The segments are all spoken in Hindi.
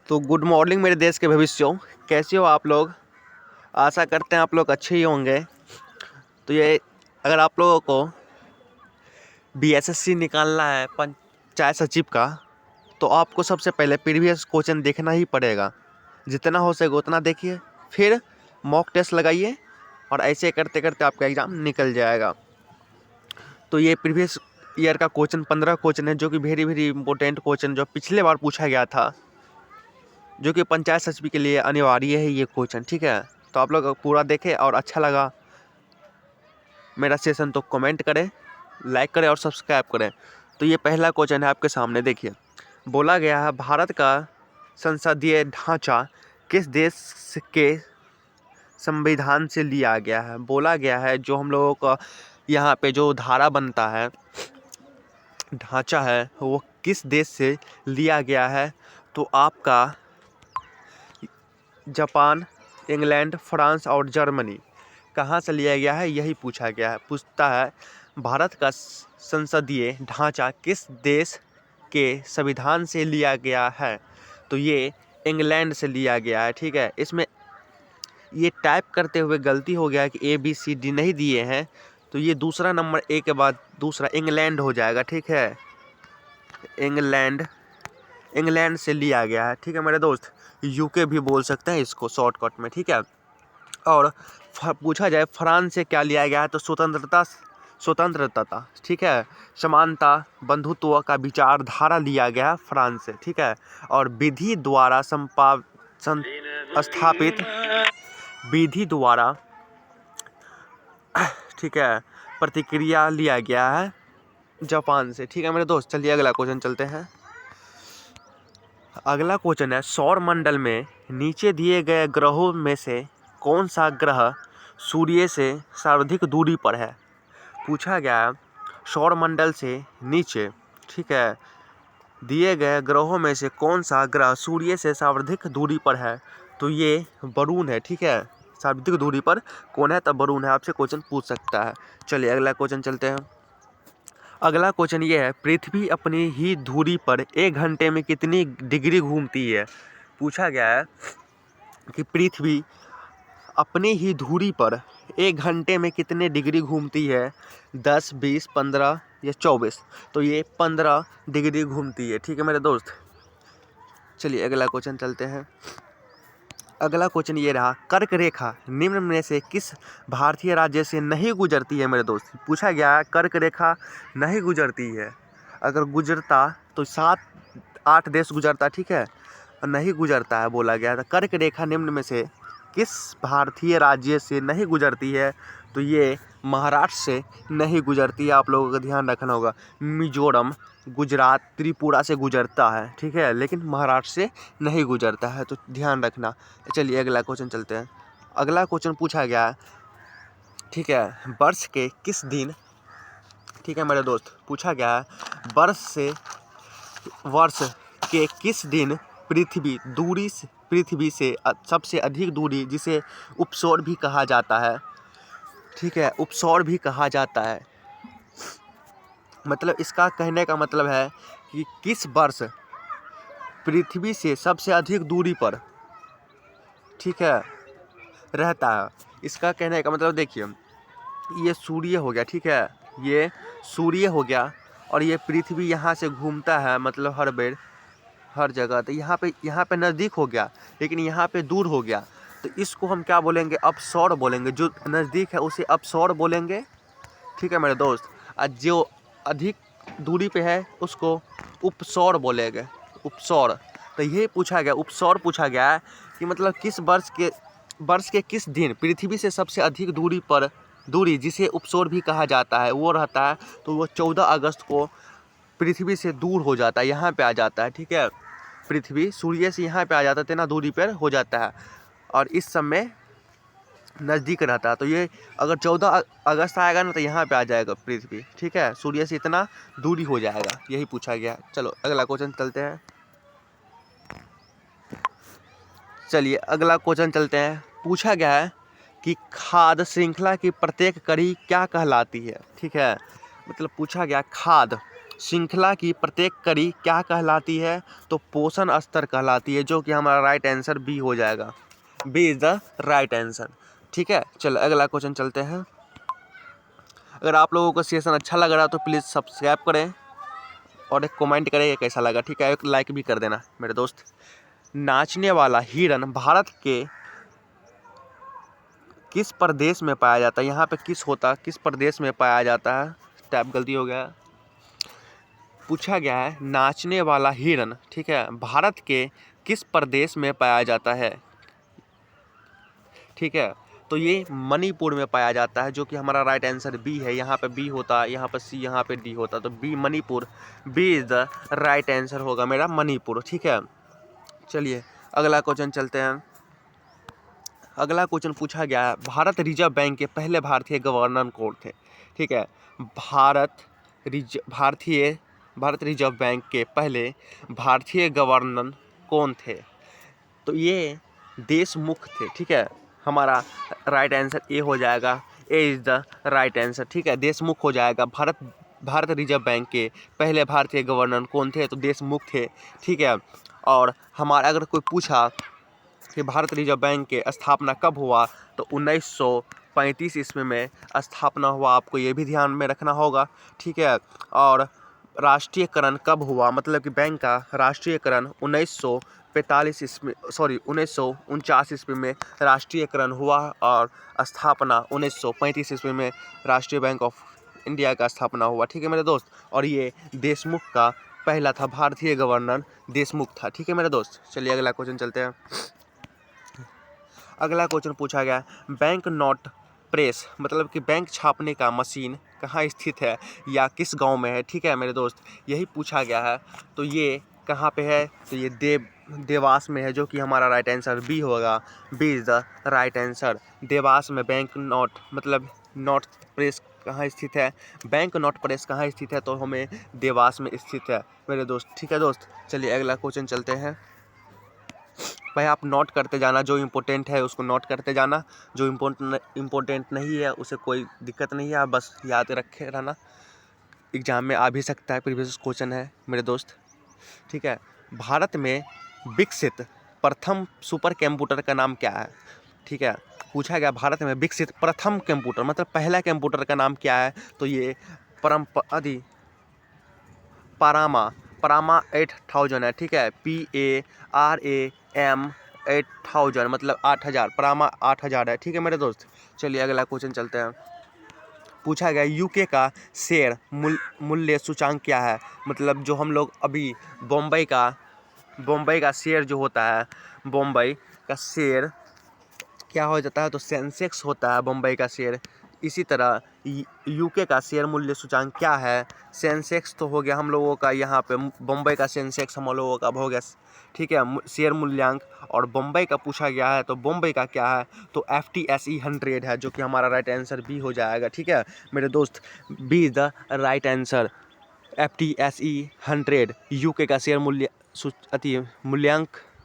तो गुड मॉर्निंग मेरे देश के भविष्यों, कैसे हो आप लोग। आशा करते हैं आप लोग अच्छे ही होंगे। तो ये अगर आप लोगों को बीएसएससी निकालना है पंचायत सचिव का, तो आपको सबसे पहले प्रीवियस क्वेश्चन देखना ही पड़ेगा। जितना हो सके उतना देखिए, फिर मॉक टेस्ट लगाइए और ऐसे करते करते आपका एग्ज़ाम निकल जाएगा। तो ये प्रीवियस ईयर का क्वेश्चन 15 क्वेश्चन है, जो कि वेरी वेरी इंपॉर्टेंट क्वेश्चन जो पिछले बार पूछा गया था, जो कि पंचायत सचिव के लिए अनिवार्य है ये क्वेश्चन। ठीक है, तो आप लोग पूरा देखें और अच्छा लगा मेरा सेशन तो कमेंट करें, लाइक करें और सब्सक्राइब करें। तो ये पहला क्वेश्चन है आपके सामने, देखिए। बोला गया है भारत का संसदीय ढांचा किस देश के संविधान से लिया गया है। बोला गया है जो हम लोगों का यहाँ पे जो धारा बनता है, ढांचा है, वो किस देश से लिया गया है। तो आपका जापान, इंग्लैंड, फ्रांस और जर्मनी कहाँ से लिया गया है, यही पूछा गया है। पूछता है भारत का संसदीय ढांचा किस देश के संविधान से लिया गया है। तो ये इंग्लैंड से लिया गया है। ठीक है, इसमें ये टाइप करते हुए गलती हो गया कि ABCD नहीं दिए हैं, तो ये दूसरा नंबर ए के बाद दूसरा इंग्लैंड हो जाएगा। ठीक है, इंग्लैंड से लिया गया है। ठीक है मेरे दोस्त, UK भी बोल सकते हैं इसको शॉर्टकट में। ठीक है, और पूछा जाए फ्रांस से क्या लिया गया है, तो स्वतंत्रता, ठीक है, समानता, बंधुत्व का विचारधारा लिया गया है फ्रांस से। ठीक है, और विधि द्वारा ठीक है प्रतिक्रिया लिया गया है जापान से। ठीक है मेरे दोस्त, चलिए अगला क्वेश्चन चलते हैं। अगला क्वेश्चन है सौर मंडल में नीचे दिए गए ग्रहों में से कौन सा ग्रह सूर्य से सर्वाधिक दूरी पर है। पूछा गया सौर मंडल से नीचे, ठीक है, दिए गए ग्रहों में से कौन सा ग्रह सूर्य से सर्वाधिक दूरी पर है। तो ये वरुण है। ठीक है, सर्वाधिक दूरी पर कौन है, तब वरुण है। आपसे क्वेश्चन पूछ सकता है। चलिए अगला क्वेश्चन चलते हैं। अगला क्वेश्चन ये है पृथ्वी अपनी ही धुरी पर 1 घंटे में कितनी डिग्री घूमती है। पूछा गया है कि पृथ्वी अपनी ही धुरी पर 1 घंटे में कितने डिग्री घूमती है, 10, 20, 15 या 24। तो ये 15 डिग्री घूमती है। ठीक है मेरे दोस्त, चलिए अगला क्वेश्चन चलते हैं। अगला क्वेश्चन ये रहा कर्क रेखा निम्न में से किस भारतीय राज्य से नहीं गुजरती है। मेरे दोस्त पूछा गया है कर्क रेखा नहीं गुजरती है, अगर गुजरता तो 7-8 देश गुजरता। ठीक है, और नहीं गुजरता है बोला गया था। कर्क रेखा निम्न में से किस भारतीय राज्य से नहीं गुजरती है, तो ये महाराष्ट्र से नहीं गुजरती है। आप लोगों का ध्यान रखना होगा, मिजोरम, गुजरात, त्रिपुरा से गुजरता है। ठीक है, लेकिन महाराष्ट्र से नहीं गुजरता है, तो ध्यान रखना। चलिए अगला क्वेश्चन चलते हैं। अगला क्वेश्चन पूछा गया है, ठीक है, वर्ष के किस दिन, ठीक है मेरे दोस्त, पूछा गया है वर्ष के किस दिन पृथ्वी से सबसे अधिक दूरी, जिसे उपसौर भी कहा जाता है। ठीक है, उपसौर भी कहा जाता है। मतलब इसका कहने का मतलब है कि किस वर्ष पृथ्वी से सबसे अधिक दूरी पर, ठीक है, रहता है। इसका कहने का मतलब देखिए, ये सूर्य हो गया। ठीक है, ये सूर्य हो गया और ये पृथ्वी यहाँ से घूमता है, मतलब हर बेर हर जगह। तो यहाँ पे नज़दीक हो गया, लेकिन यहाँ पे दूर हो गया। तो इसको हम क्या बोलेंगे, अपसौर बोलेंगे। जो नज़दीक है उसे अपसौर बोलेंगे। ठीक है मेरे दोस्त, और जो अधिक दूरी पे है उसको उपसौर बोलेंगे, उपसौर। तो ये पूछा गया, उपसौर पूछा गया है कि मतलब किस वर्ष के किस दिन पृथ्वी से सबसे अधिक दूरी, जिसे उपसौर भी कहा जाता है, वो रहता है। तो वो 14 अगस्त को पृथ्वी से दूर हो जाता है, यहाँ पे आ जाता है। ठीक है, पृथ्वी सूर्य से यहाँ पे आ जाता है, इतना दूरी पर हो जाता है, और इस समय नज़दीक रहता है। तो ये अगर 14 अगस्त आएगा ना, तो यहाँ पे आ जाएगा पृथ्वी। ठीक है, सूर्य से इतना दूरी हो जाएगा, यही पूछा गया। चलो अगला क्वेश्चन चलते हैं। चलिए अगला क्वेश्चन चलते हैं। पूछा गया है कि खाद्य श्रृंखला की प्रत्येक कड़ी क्या कहलाती है। ठीक है, मतलब पूछा गया खाद्य श्रृंखला की प्रत्येक कड़ी क्या कहलाती है? तो पोषण स्तर कहलाती है, जो कि हमारा राइट आंसर बी हो जाएगा। B is the right answer. ठीक है, चलो अगला क्वेश्चन चलते हैं। अगर आप लोगों को सेशन अच्छा लग रहा है तो प्लीज़ सब्सक्राइब करें और एक कमेंट करें ये कैसा लगा। ठीक है, एक लाइक भी कर देना मेरे दोस्त। नाचने वाला हिरन भारत के किस प्रदेश में पाया जाता है? यहाँ पे किस प्रदेश में पाया जाता है? टैप गलती हो गया। पूछा गया है नाचने वाला हिरन, ठीक है, भारत के किस प्रदेश में पाया जाता है? ठीक है, तो ये मणिपुर में पाया जाता है, जो कि हमारा राइट आंसर बी है। यहाँ पे बी होता, यहाँ पे सी, यहाँ पे डी होता, तो B Manipur, B is the right answer होगा मेरा मणिपुर। ठीक है, चलिए अगला क्वेश्चन चलते हैं। अगला क्वेश्चन पूछा गया है भारत रिजर्व बैंक के पहले भारतीय गवर्नर कौन थे? ठीक है, भारत रिजर्व बैंक के पहले भारतीय गवर्नर कौन थे? तो ये देशमुख थे। ठीक है, हमारा राइट आंसर ए हो जाएगा। ए इज द राइट आंसर। ठीक है, देशमुख हो जाएगा। भारत रिजर्व बैंक के पहले भारतीय गवर्नर कौन थे? तो देशमुख थे। ठीक है, और हमारा अगर कोई पूछा कि भारत रिजर्व बैंक के स्थापना कब हुआ, तो 1935 ईस्वी में स्थापना हुआ। आपको ये भी ध्यान में रखना होगा। ठीक है, और राष्ट्रीयकरण कब हुआ, मतलब कि बैंक का राष्ट्रीयकरण 1949 ईस्वी में राष्ट्रीयकरण हुआ, और स्थापना 1935 ईस्वी में राष्ट्रीय बैंक ऑफ इंडिया का स्थापना हुआ। ठीक है मेरे दोस्त, और ये देशमुख का पहला था, भारतीय गवर्नर देशमुख था। ठीक है मेरे दोस्त, चलिए अगला क्वेश्चन चलते हैं। अगला क्वेश्चन पूछा गया बैंक नोट प्रेस, मतलब कि बैंक छापने का मशीन कहाँ स्थित है या किस गांव में है? ठीक है मेरे दोस्त, यही पूछा गया है। तो ये कहाँ पे है? तो ये देवास में है, जो कि हमारा राइट आंसर बी होगा। B is the right answer. Dewas में बैंक नोट, मतलब नोट प्रेस कहाँ स्थित है? बैंक नोट प्रेस कहाँ स्थित है? तो हमें देवास में स्थित है मेरे दोस्त। ठीक है दोस्त, चलिए अगला क्वेश्चन चलते हैं। भाई आप नोट करते जाना, जो इम्पोर्टेंट है उसको नोट करते जाना, जो इम्पोर्टेंट नहीं है उसे कोई दिक्कत नहीं है, आप बस याद रखे रहना, एग्जाम में आ भी सकता है, प्रीवियस क्वेश्चन है मेरे दोस्त। ठीक है, भारत में विकसित प्रथम सुपर कंप्यूटर का नाम क्या है? ठीक है, पूछा गया भारत में विकसित प्रथम कंप्यूटर, मतलब पहला कंप्यूटर का नाम क्या है? तो ये पारामा 8000 है। ठीक है, PARAM 8000, मतलब 8000, पारामा 8000 है। ठीक है मेरे दोस्त, चलिए अगला क्वेश्चन चलते हैं। पूछा गया यूके का शेयर मूल्य सूचांक क्या है? मतलब जो हम लोग अभी बॉम्बे का शेयर जो होता है, बॉम्बे का शेयर क्या हो जाता है? तो सेंसेक्स होता है बॉम्बे का शेयर। इसी तरह यूके का शेयर मूल्य सूचांक क्या है? सेंसेक्स तो हो गया हम लोगों का, यहाँ पे बॉम्बे का सेंसेक्स हम लोगों का हो गया। ठीक है, शेयर मूल्यांक। और बॉम्बे का पूछा गया है, तो बॉम्बे का क्या है? तो FTSE 100 है, जो कि हमारा राइट आंसर बी हो जाएगा। ठीक है मेरे दोस्त, B is the right answer. FTSE 100 UK का शेयर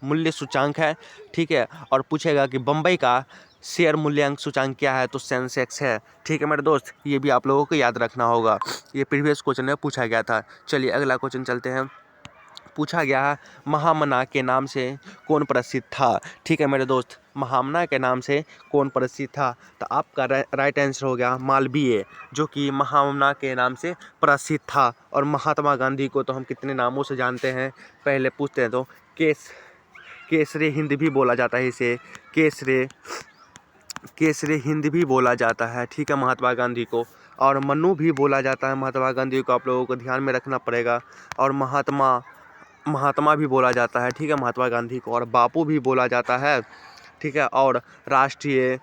मूल्य सूचांक है। ठीक है, और पूछेगा कि बम्बई का शेयर मूल्यांक सूचांक क्या है? तो सेंसेक्स है। ठीक है मेरे दोस्त, ये भी आप लोगों को याद रखना होगा, ये प्रीवियस क्वेश्चन में पूछा गया था। चलिए अगला क्वेश्चन चलते हैं। पूछा गया है महामना के नाम से कौन प्रसिद्ध था? ठीक है मेरे दोस्त, महामना के नाम से कौन प्रसिद्ध था? तो आपका राइट आंसर हो गया मालवीय, जो कि महामना के नाम से प्रसिद्ध था। और महात्मा गांधी को तो हम कितने नामों से जानते हैं, पहले पूछते हैं तो केसरे हिंद भी बोला जाता है इसे, केसरे हिंद भी बोला जाता है। ठीक है, महात्मा गांधी को, और मनु भी बोला जाता है महात्मा गांधी को, आप लोगों को ध्यान में रखना पड़ेगा। और महात्मा भी बोला जाता है। ठीक है, महात्मा गांधी को, और बापू भी बोला जाता है। ठीक है, और राष्ट्रीय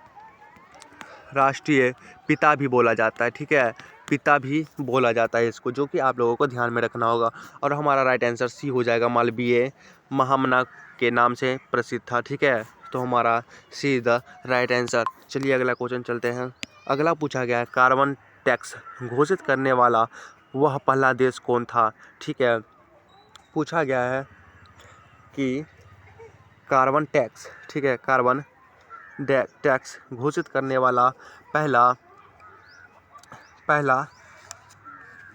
पिता भी बोला जाता है। ठीक है, पिता भी बोला जाता है इसको, जो कि आप लोगों को ध्यान में रखना होगा। और हमारा राइट आंसर सी हो जाएगा, मालवीय महामना के नाम से प्रसिद्ध था। ठीक है, तो हमारा सी इज द राइट आंसर। चलिए अगला क्वेश्चन चलते हैं। अगला पूछा गया है कार्बन टैक्स घोषित करने वाला वह पहला देश कौन था? ठीक है, पूछा गया है कि कार्बन टैक्स, ठीक है, कार्बन टैक्स घोषित करने वाला पहला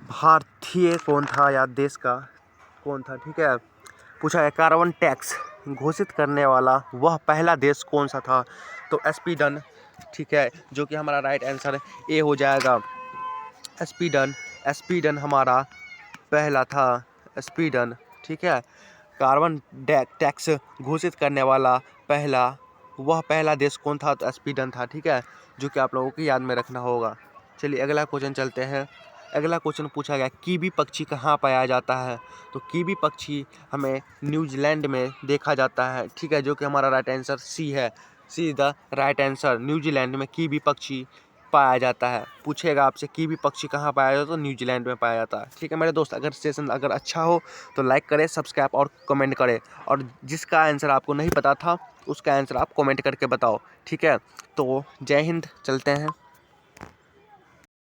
भारतीय कौन था या देश का कौन था, ठीक है। पूछा है कार्बन टैक्स घोषित करने वाला वह पहला देश कौन सा था, तो स्वीडन, ठीक है, जो कि हमारा राइट आंसर ए हो जाएगा। स्वीडन, स्वीडन हमारा पहला था, स्वीडन, ठीक है। कार्बन टैक्स घोषित करने वाला वह पहला देश कौन था, तो स्वीडन था, ठीक है, जो कि आप लोगों को याद में रखना होगा। चलिए अगला क्वेश्चन चलते हैं। अगला क्वेश्चन पूछा गया कीवी पक्षी कहाँ पाया जाता है, तो कीवी पक्षी हमें न्यूजीलैंड में देखा जाता है, ठीक है, जो कि हमारा राइट आंसर सी है। C is the right answer. New Zealand में कीवी पक्षी पाया जाता है। पूछेगा आपसे कीवी पक्षी कहाँ पाया जाता है, तो न्यूजीलैंड में पाया जाता है, ठीक है मेरे दोस्त। अगर सेशन अगर अच्छा हो तो लाइक करें, सब्सक्राइब और कमेंट करें, और जिसका आंसर आपको नहीं पता था उसका आंसर आप कमेंट करके बताओ, ठीक है। तो जय हिंद, चलते हैं।